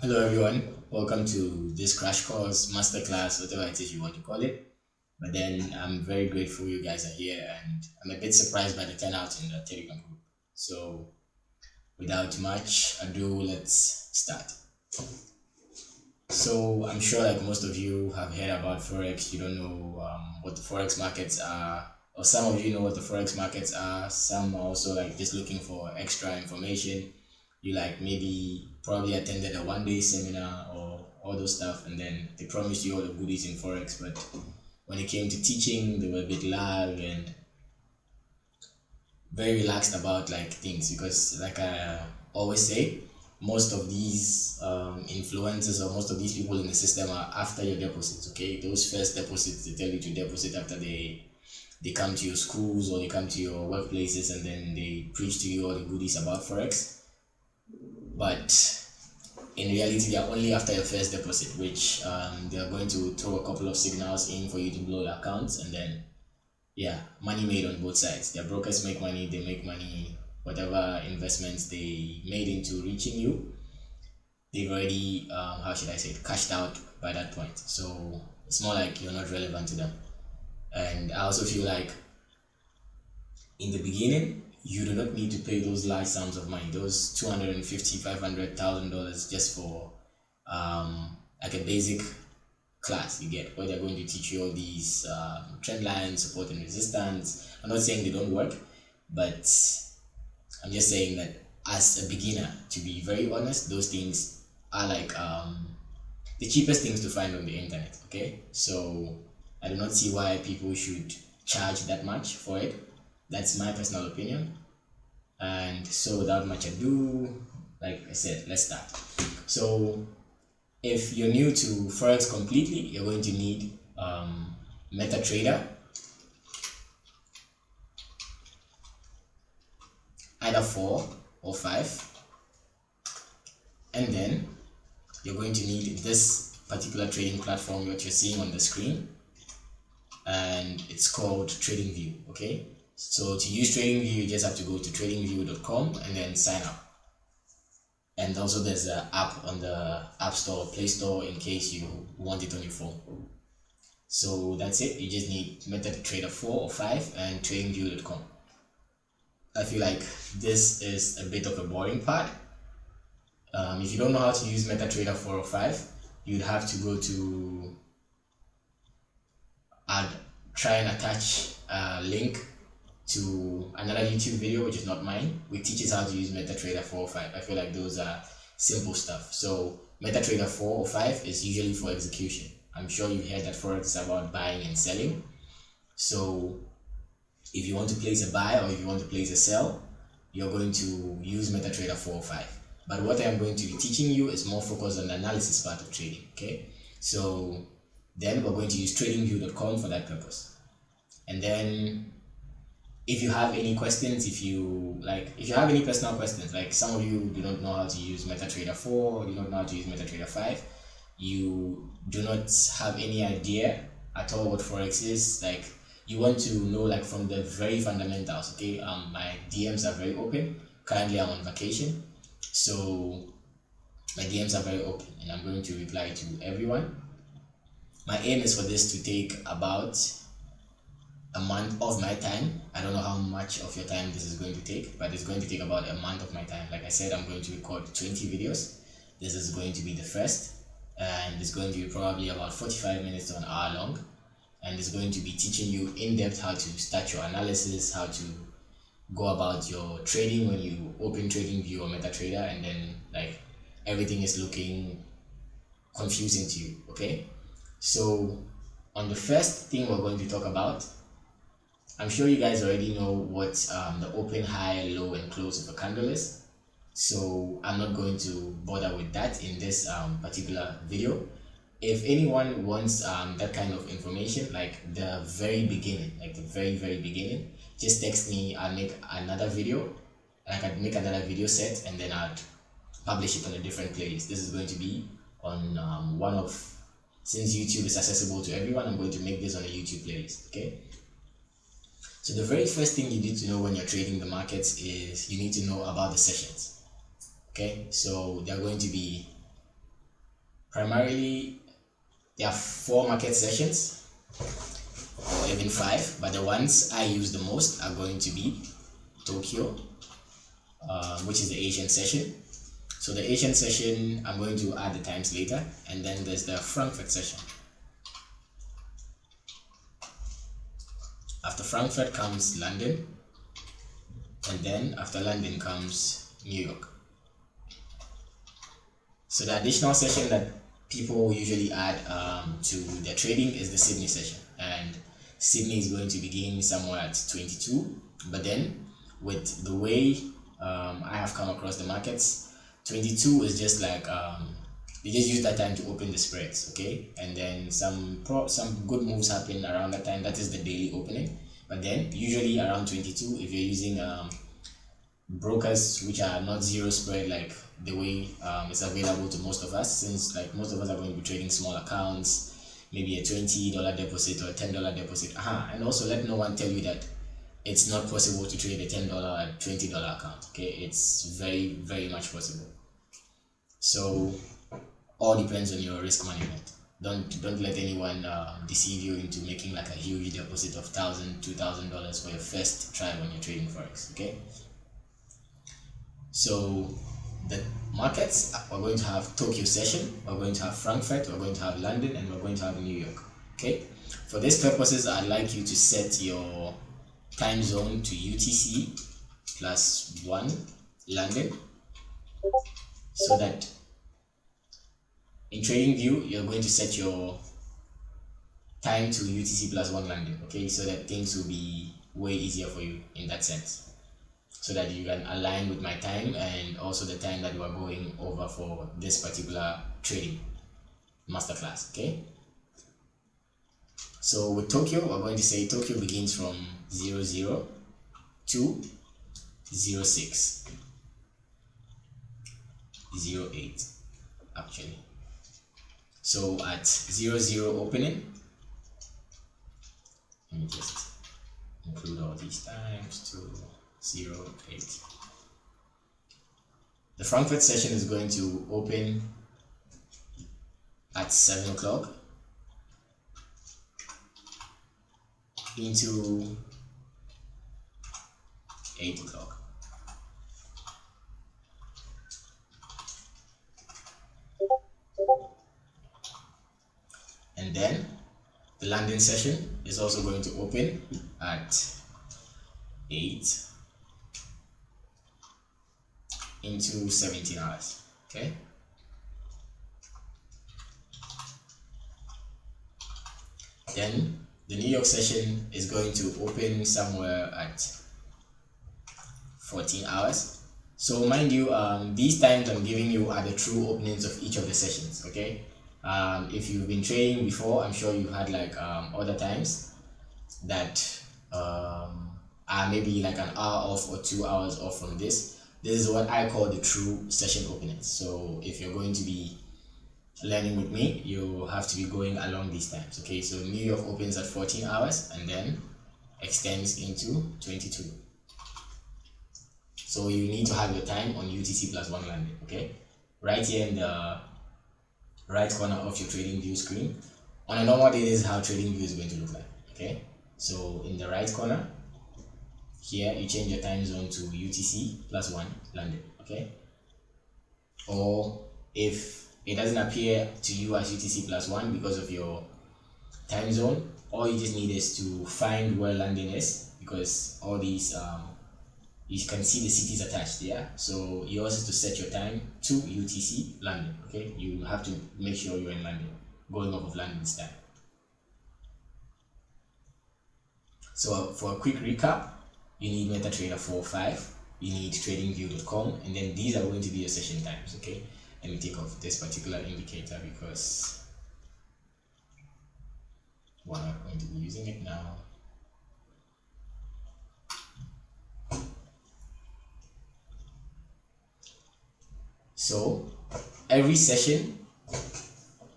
Hello everyone, welcome to this crash course, masterclass, whatever it is you want to call it. But then I'm very grateful you guys are here and I'm a bit surprised by the turnout in the Telegram group. So without much ado, let's start. So I'm sure like most of you have heard about Forex, you don't know what the Forex markets are, or some of you know what the Forex markets are, some are also like just looking for extra information. You like maybe probably attended a 1 day seminar or all those stuff and then they promised you all the goodies in Forex, but when it came to teaching, they were a bit lag and very relaxed about like things because like I always say, most of these influencers or most of these people in the system are after your deposits. Okay, those first deposits they tell you to deposit after they come to your schools or they come to your workplaces and then they preach to you all the goodies about Forex, but in reality they are only after your first deposit, which they are going to throw a couple of signals in for you to blow the accounts and then yeah, money made on both sides. Their brokers make money, they make money. Whatever investments they made into reaching you, they've already, how should I say it, cashed out by that point. So it's more like you're not relevant to them. And I also feel like in the beginning, you do not need to pay those large sums of money, those 250, $500,000 just for like a basic class you get where they're going to teach you all these trend lines, support and resistance. I'm not saying they don't work, but I'm just saying that as a beginner, to be very honest, those things are like the cheapest things to find on the internet. Okay, so I do not see why people should charge that much for it. That's my personal opinion. And so without much ado, like I said, let's start. So if you're new to Forex completely, you're going to need MetaTrader, either 4 or 5, and then you're going to need this particular trading platform that you're seeing on the screen, and it's called TradingView. Okay, so to use TradingView, you just have to go to tradingview.com and then sign up. And also there's an app on the App Store, Play Store in case you want it on your phone. So that's it. You just need MetaTrader 4 or 5 and TradingView.com. I feel like this is a bit of a boring part. If you don't know how to use MetaTrader 4 or 5, you'd have to go to add, try and attach a link to another YouTube video, which is not mine, which teaches how to use MetaTrader 4 or 5. I feel like those are simple stuff. So MetaTrader 4 or 5 is usually for execution. I'm sure you've heard that Forex is about buying and selling. So if you want to place a buy or if you want to place a sell, you're going to use MetaTrader 4 or 5. But what I'm going to be teaching you is more focused on the analysis part of trading. Okay, so then we're going to use tradingview.com for that purpose. And then if you have any questions, if you have any personal questions, like some of you do not know how to use MetaTrader 4 or do not know how to use MetaTrader 5, you do not have any idea at all what Forex is, like you want to know like from the very fundamentals. Okay, my DMs are very open. Currently I'm on vacation, so my DMs are very open and I'm going to reply to everyone. My aim is for this to take about a month of my time. I don't know how much of your time this is going to take, but it's going to take about a month of my time. Like I said, I'm going to record 20 videos. This is going to be the first, and it's going to be probably about 45 minutes to an hour long. And it's going to be teaching you in depth how to start your analysis, how to go about your trading when you open TradingView or MetaTrader, and then like everything is looking confusing to you. Okay, so on the first thing we're going to talk about, I'm sure you guys already know what the open, high, low, and close of a candle is. So I'm not going to bother with that in this particular video. If anyone wants that kind of information, like the very beginning, like the very beginning, just text me. I'll make another video. I can make another video set and then I'll publish it on a different playlist. This is going to be on one of, since YouTube is accessible to everyone, I'm going to make this on a YouTube playlist. Okay, so the very first thing you need to know when you're trading the markets is you need to know about the sessions. Okay, so there are going to be Primarily, there are 4 market sessions or even 5, but the ones I use the most are going to be Tokyo, which is the Asian session. So the Asian session, I'm going to add the times later, and then there's the Frankfurt session. After Frankfurt comes London, and then after London comes New York. So the additional session that people usually add to their trading is the Sydney session, and Sydney is going to begin somewhere at 22, but then with the way I have come across the markets, 22 is just like they just use that time to open the spreads, okay, and then some good moves happen around that time. That is the daily opening. But then usually around 22, if you're using brokers which are not zero spread like the way it's available to most of us, since like most of us are going to be trading small accounts, maybe a $20 deposit or a $10 deposit. And also let no one tell you that it's not possible to trade a $10 or $20 account. Okay, it's very, very much possible. So all depends on your risk management. Don't let anyone deceive you into making like a huge deposit of $1,000-$2,000 for your first try when you're trading forex. Okay, so the markets, we're going to have Tokyo session, we're going to have Frankfurt, we're going to have London, and we're going to have New York. Okay, for these purposes, I'd like you to set your time zone to UTC +1 London, so that in TradingView you're going to set your time to UTC +1 London, okay, so that things will be way easier for you in that sense, so that you can align with my time and also the time that we are going over for this particular trading masterclass. Okay, so with Tokyo, we're going to say Tokyo begins from 00 to 06 08 actually. So at 00 opening, let me just include all these times to 08. The Frankfurt session is going to open at 7 o'clock into 8 o'clock. And then the London session is also going to open at 8 into 17 hours. Okay, then the New York session is going to open somewhere at 14 hours. So mind you, these times I'm giving you are the true openings of each of the sessions. Okay, if you've been trading before, I'm sure you had like other times that are maybe like an hour off or 2 hours off from this. This is what I call the true session openings. So if you're going to be learning with me, you have to be going along these times. Okay, so New York opens at 14 hours and then extends into 22. So you need to have your time on UTC +1 London. Okay, right here in the right corner of your TradingView screen. On a normal day, this is how TradingView is going to look like. Okay, so in the right corner here, you change your time zone to UTC +1 London. Okay, or if it doesn't appear to you as UTC +1 because of your time zone, all you just need is to find where London is, because all these you can see the cities attached there. So you also have to set your time to UTC London. Okay, you have to make sure you're in London, going off of London's time. So for a quick recap, you need MetaTrader 4.5, you need TradingView.com, and then these are going to be your session times. Okay, let me take off this particular indicator because we're not going to be using it now. So every session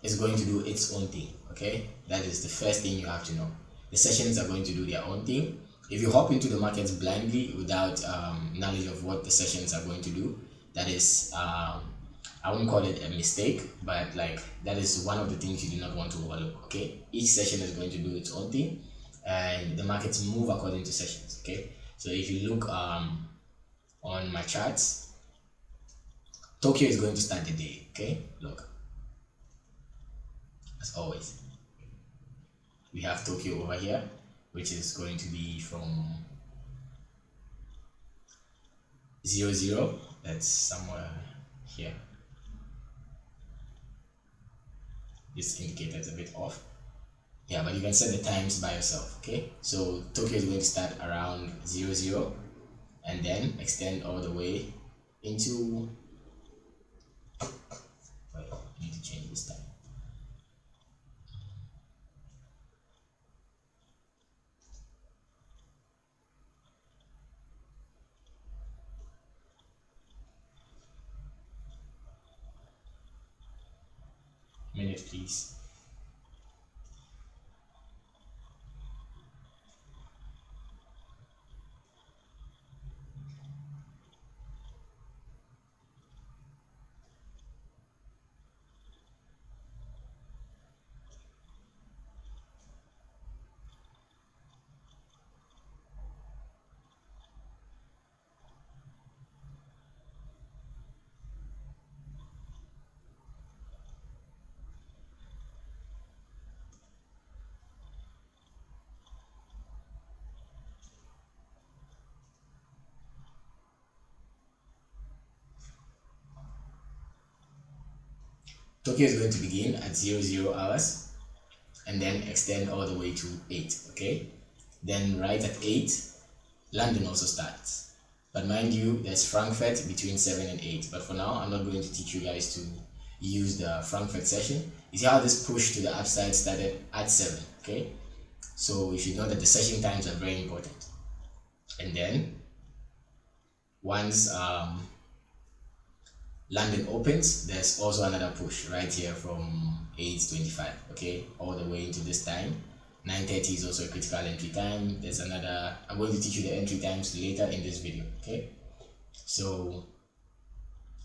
is going to do its own thing. Okay, that is the first thing you have to know. The sessions are going to do their own thing. If you hop into the markets blindly without knowledge of what the sessions are going to do, that is, I I won't call it a mistake, but like that is one of the things you do not want to overlook. Okay, each session is going to do its own thing, and the markets move according to sessions. Okay, so if you look on my charts, Tokyo is going to start the day. Okay, look, as always, we have Tokyo over here, which is going to be from 00. That's somewhere here. This indicator is a bit off. Yeah, but you can set the times by yourself. Okay, so Tokyo is going to start around 00 and then extend all the way into, wait, I need to change this time. Minute, please. Tokyo is going to begin at 00 hours and then extend all the way to 8. Okay, then right at 8, London also starts. But mind you, there's Frankfurt between 7 and 8. But for now, I'm not going to teach you guys to use the Frankfurt session. You see how this push to the upside started at 7. Okay, so you should know that the session times are very important. And then once London opens, there's also another push right here from 8:25, okay, all the way into this time. 9:30 is also a critical entry time. There's another, I'm going to teach you the entry times later in this video. Okay, so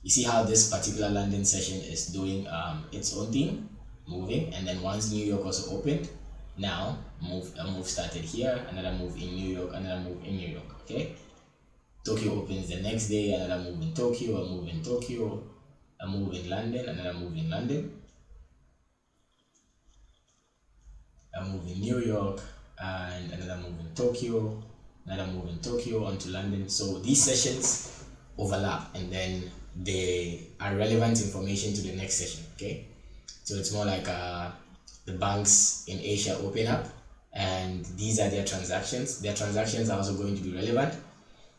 you see how this particular London session is doing its own thing, moving, and then once New York also opened, now a move started here, another move in New York, another move in New York. Okay, Tokyo opens the next day, another move in Tokyo, a move in Tokyo, a move in London, another move in London, a move in New York, and another move in Tokyo, another move in Tokyo onto London. So these sessions overlap and then they are relevant information to the next session. Okay, so it's more like the banks in Asia open up and these are their transactions. Their transactions are also going to be relevant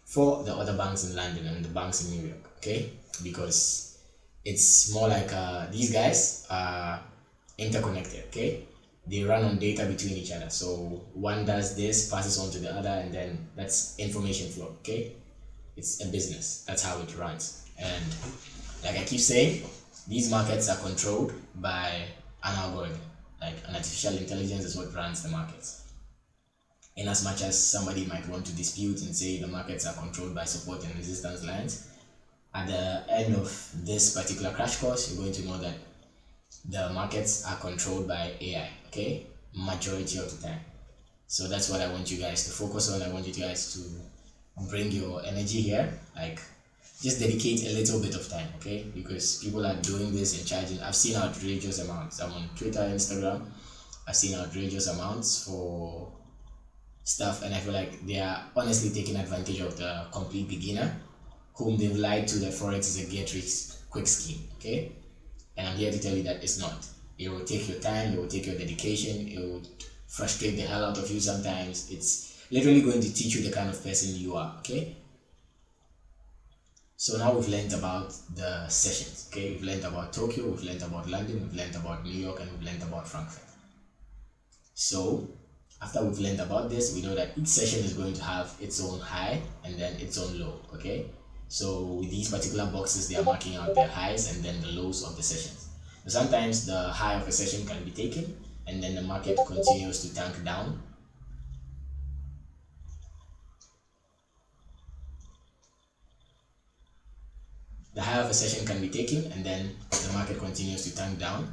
for the other banks in London and the banks in New York. Okay, because it's more like these guys are interconnected. Okay, they run on data between each other, so one does this, passes on to the other, and then that's information flow. Okay, it's a business, that's how it runs. And like I keep saying, these markets are controlled by an algorithm. Like an artificial intelligence is what runs the markets. In as much as somebody might want to dispute and say the markets are controlled by support and resistance lines, at the end of this particular crash course, you're going to know that the markets are controlled by AI, okay, majority of the time. So that's what I want you guys to focus on. I want you guys to bring your energy here, like just dedicate a little bit of time, okay, because people are doing this and charging. I've seen outrageous amounts. I'm on Twitter, Instagram, I've seen outrageous amounts for stuff, and I feel like they are honestly taking advantage of the complete beginner whom they've lied to that Forex is a get rich quick scheme. Okay, and I'm here to tell you that it's not. It will take your time, it will take your dedication, it will frustrate the hell out of you sometimes. It's literally going to teach you the kind of person you are. Okay, so now we've learned about the sessions. Okay, we've learned about Tokyo, we've learned about London, we've learned about New York, and we've learned about Frankfurt. So after we've learned about this, we know that each session is going to have its own high and then its own low. Okay, so with these particular boxes, they are marking out their highs and then the lows of the sessions. So sometimes the high of a session can be taken and then the market continues to tank down. the high of a session can be taken and then the market continues to tank down,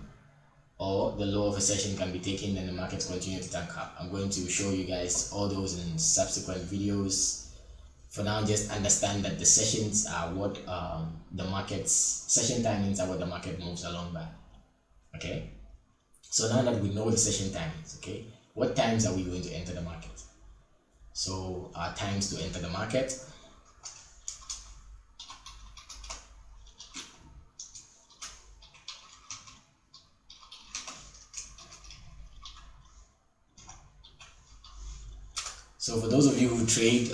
or the low of a session can be taken and the markets continue to tank up. I'm going to show you guys all those in subsequent videos. For now, just understand that the sessions are what the market's session timings are what the market moves along by. Okay, so now that we know the session timings, okay, what times are we going to enter the market? So our times to enter the market. So for those of you who trade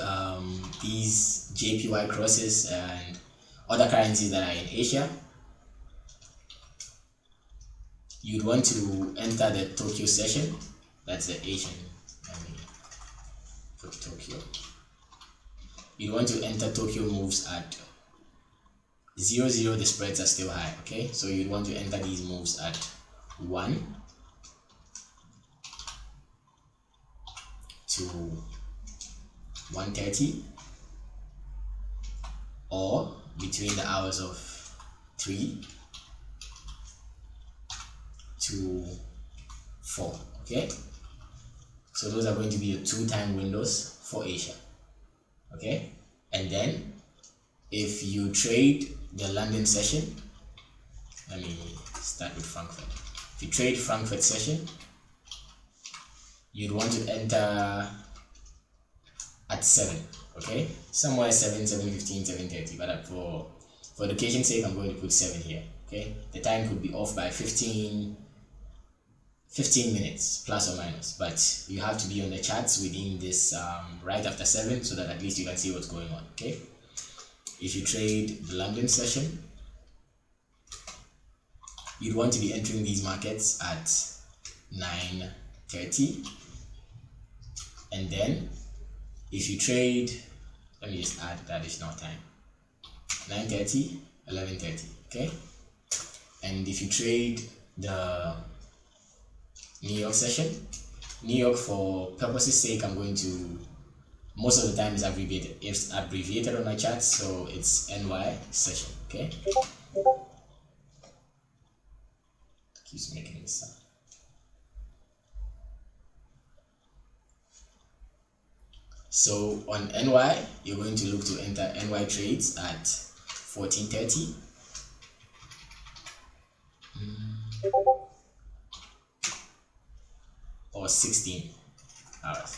these JPY crosses and other currencies that are in Asia, you'd want to enter the Tokyo session. That's the Asian. Let me put Tokyo. You want to enter Tokyo moves at 0, 0. The spreads are still high. Okay, so you'd want to enter these moves at 1 to 1:30, or between the hours of 3 to 4. Okay, so those are going to be your 2 time windows for Asia. Okay, and then if you trade the London session, let me start with Frankfurt. If you trade Frankfurt session, you'd want to enter at 7. Okay, somewhere 7, 7:15, 7:30, but for education's sake, I'm going to put 7 here. Okay, the time could be off by 15 minutes plus or minus, but you have to be on the charts within this right after 7, so that at least you can see what's going on. Okay, if you trade the London session, you'd want to be entering these markets at 9:30, and then if you trade, let me just add the additional time, 9:30, 11:30. Okay, and if you trade the New York session, New York, for purposes sake, I'm going to, most of the time is abbreviated. It's abbreviated on my charts, so it's NY session. Okay, keeps making this sound. So on NY, you're going to look to enter NY trades at 14:30. Or 16 hours.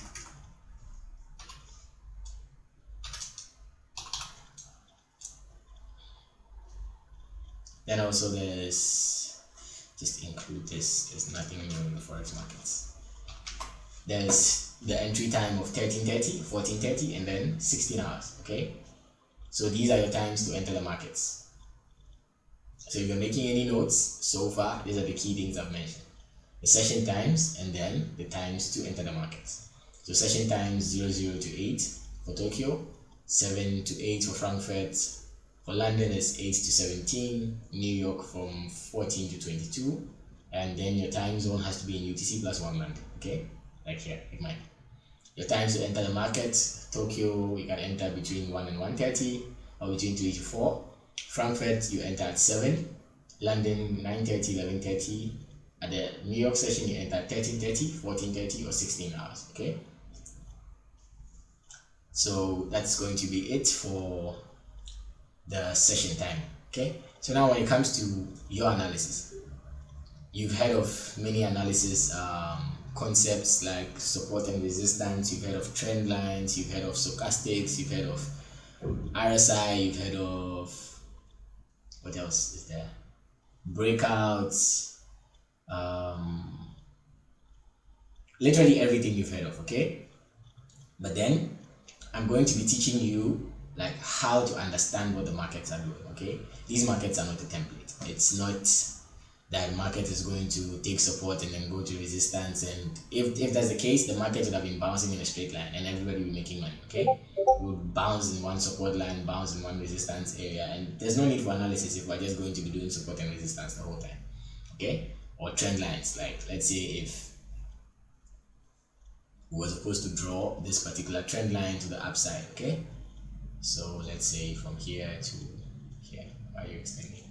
Then also there's, just include this, there's nothing new in the Forex markets. There's the entry time of 13:30, 14:30, and then 16 hours. Okay, so these are your times to enter the markets. So if you're making any notes so far, these are the key things I've mentioned: the session times and then the times to enter the markets. So session times 00 to 8 for Tokyo, 7 to 8 for Frankfurt, for London is 8 to 17, New York from 14 to 22, and then your time zone has to be in UTC plus 1 London. Okay, like here, like mine. Your times to enter the market: Tokyo, you can enter between 1 and 1:30, or between 3 to 4. Frankfurt, you enter at 7, London 9:30, 11:30. At the New York session, you enter at 13:30, 14:30, or 16 hours. Okay, so that's going to be it for the session time. Okay, so now when it comes to your analysis, you've heard of many analysis concepts like support and resistance, you've heard of trend lines, you've heard of stochastics, you've heard of RSI, you've heard of, what else is there, breakouts, literally everything you've heard of. Okay, but then I'm going to be teaching you like how to understand what the markets are doing. Okay, these markets are not a template. It's not that market is going to take support and then go to resistance, and if that's the case, the market would have been bouncing in a straight line and everybody would be making money. Okay, we would bounce in one support line, bounce in one resistance area, and there's no need for analysis if we're just going to be doing support and resistance the whole time. Okay, or trend lines, like let's say if we were supposed to draw this particular trend line to the upside. Okay, so let's say from here to here, Why are you extending?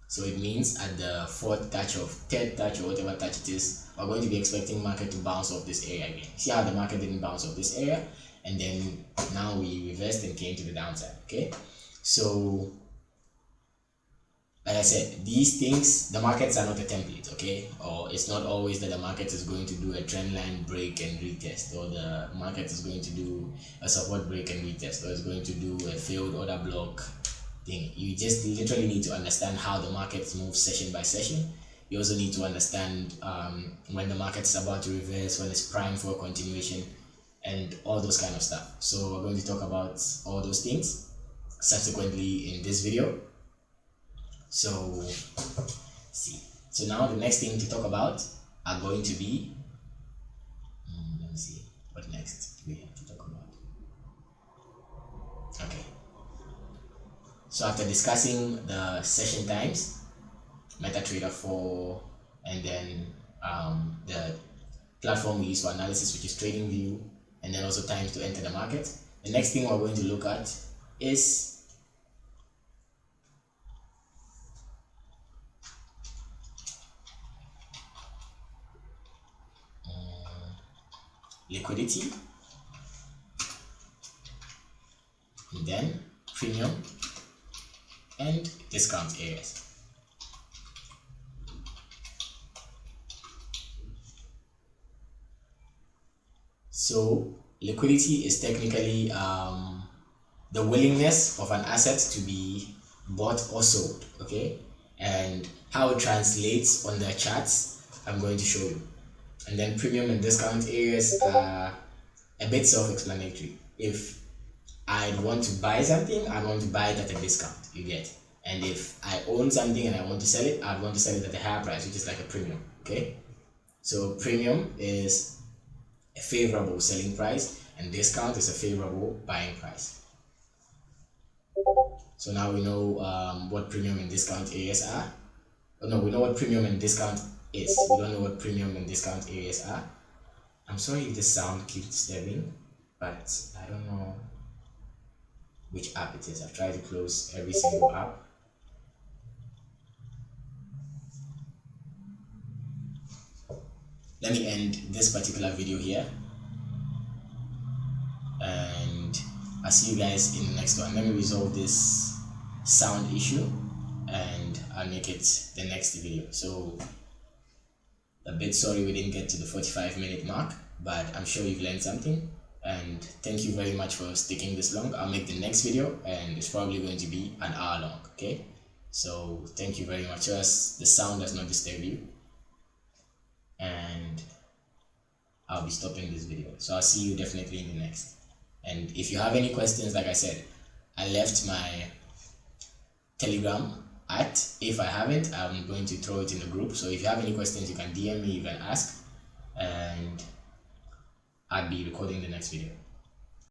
So it means at the third touch or whatever touch it is, we're going to be expecting market to bounce off this area again. See how the market didn't bounce off this area, and then now we reversed and came to the downside. Okay, so like I said, these things, the markets are not a template, okay? Or it's not always that the market is going to do a trend line break and retest, or the market is going to do a support break and retest, or it's going to do a failed order block thing. You just literally need to understand how the markets move session by session. You also need to understand when the market is about to reverse, when it's primed for a continuation, and all those kind of stuff. So we're going to talk about all those things subsequently in this video. So so now the next thing to talk about are going to be let me see what next we have to talk about. Okay, so after discussing the session times, MetaTrader 4, and then the platform we use for analysis, which is TradingView, and then also times to enter the market, the next thing we're going to look at is liquidity, and then premium and discount areas. So liquidity is technically the willingness of an asset to be bought or sold, okay? And how it translates on the charts, I'm going to show you. And then premium and discount areas are a bit self-explanatory. If I want to buy something, I want to buy it at a discount, you get. And if I own something and I want to sell it, I want to sell it at a higher price, which is like a premium, okay? So premium is a favorable selling price and discount is a favorable buying price. So now we know what premium and discount areas are. Oh, no, we know what premium and discount is. We don't know what premium and discount areas are. I'm sorry if the sound keeps disturbing, but I don't know which app it is. I've tried to close every single app. Let me end this particular video here, and I'll see you guys in the next one. Let me resolve this sound issue and I'll make it the next video. So a bit sorry we didn't get to the 45-minute mark, but I'm sure you've learned something, and thank you very much for sticking this long. I'll make the next video and it's probably going to be an hour long. Okay, so thank you very much. Just the sound does not disturb you, and I'll be stopping this video. So I'll see you definitely in the next. And if you have any questions, like I said, I left my Telegram at. If I haven't, I'm going to throw it in the group. So if you have any questions, you can DM me, you can ask, and I'll be recording the next video.